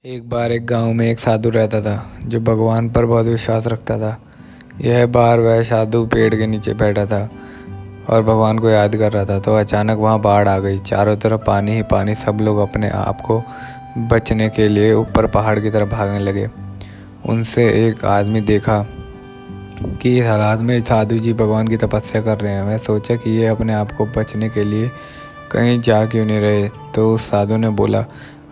एक बार एक गांव में एक साधु रहता था जो भगवान पर बहुत विश्वास रखता था। यह बार वह साधु पेड़ के नीचे बैठा था और भगवान को याद कर रहा था, तो अचानक वहाँ बाढ़ आ गई। चारों तरफ पानी ही पानी। सब लोग अपने आप को बचने के लिए ऊपर पहाड़ की तरफ भागने लगे। उनसे एक आदमी देखा कि इस हालात में साधु जी भगवान की तपस्या कर रहे हैं। वह सोचा कि ये अपने आप को बचने के लिए कहीं जा क्यों नहीं रहे। तो उस साधु ने बोला,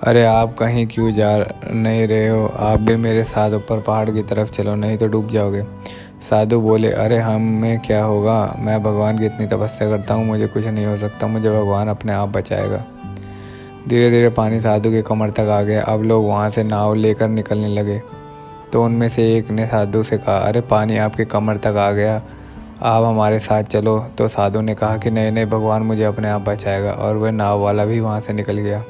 अरे आप कहीं क्यों जा नहीं रहे हो, आप भी मेरे साथ ऊपर पहाड़ की तरफ चलो, नहीं तो डूब जाओगे। साधु बोले, अरे हमें क्या होगा, मैं भगवान की इतनी तपस्या करता हूँ, मुझे कुछ नहीं हो सकता, मुझे भगवान अपने आप बचाएगा। धीरे धीरे पानी साधु के कमर तक आ गया। अब लोग वहाँ से नाव लेकर निकलने लगे। तो उनमें से एक ने साधु से कहा, अरे पानी आपके कमर तक आ गया, आप हमारे साथ चलो। तो साधु ने कहा कि नहीं नहीं, भगवान मुझे अपने आप बचाएगा। और वह नाव वाला भी वहाँ से निकल गया।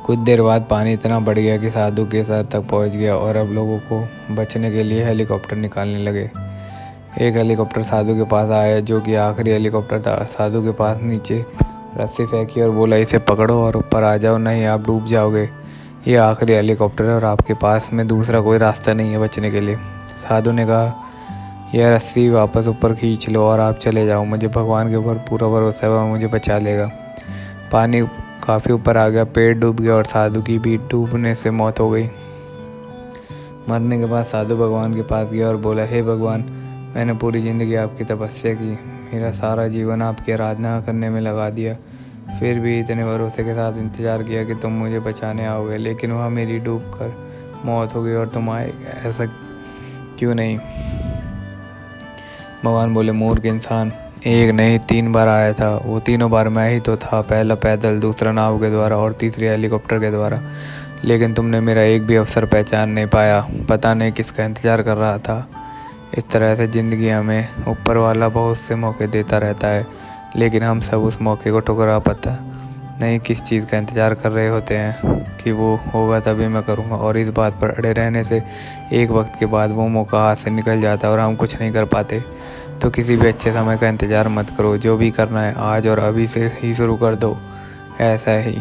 कुछ देर बाद पानी इतना बढ़ गया कि साधु के सर तक पहुँच गया और अब लोगों को बचने के लिए हेलीकॉप्टर निकालने लगे। एक हेलीकॉप्टर साधु के पास आया, जो कि आखिरी हेलीकॉप्टर था। साधु के पास नीचे रस्सी फेंकी और बोला, इसे पकड़ो और ऊपर आ जाओ, नहीं आप डूब जाओगे। ये आखिरी हेलीकॉप्टर है और आपके पास में दूसरा कोई रास्ता नहीं है बचने के लिए। साधु ने कहा, यह रस्सी वापस ऊपर खींच लो और आप चले जाओ, मुझे भगवान के ऊपर पूरा भरोसा है, वह मुझे बचा लेगा। पानी काफ़ी ऊपर आ गया, पेड़ डूब गया और साधु की भी डूबने से मौत हो गई। मरने के बाद साधु भगवान के पास गया और बोला, हे भगवान, मैंने पूरी ज़िंदगी आपकी तपस्या की, मेरा सारा जीवन आपकी आराधना करने में लगा दिया, फिर भी इतने भरोसे के साथ इंतज़ार किया कि तुम मुझे बचाने आओगे, लेकिन वहाँ मेरी डूब कर मौत हो गई और तुम आए, ऐसा क्यों नहीं। भगवान बोले, मूर्ख इंसान, एक नहीं 3 बार आया था, वो तीनों बार मैं ही तो था, पहला पैदल, दूसरा नाव के द्वारा और तीसरी हेलीकॉप्टर के द्वारा, लेकिन तुमने मेरा एक भी अवसर पहचान नहीं पाया, पता नहीं किसका इंतज़ार कर रहा था। इस तरह से ज़िंदगी हमें ऊपर वाला बहुत से मौके देता रहता है, लेकिन हम सब उस मौके को ठुकरा पाता नहीं, किस चीज़ का इंतज़ार कर रहे होते हैं कि वो होगा तभी मैं करूँगा, और इस बात पर अड़े रहने से एक वक्त के बाद वो मौका हाथ से निकल जाता है और हम कुछ नहीं कर पाते। तो किसी भी अच्छे समय का इंतज़ार मत करो, जो भी करना है आज और अभी से ही शुरू कर दो, ऐसा ही।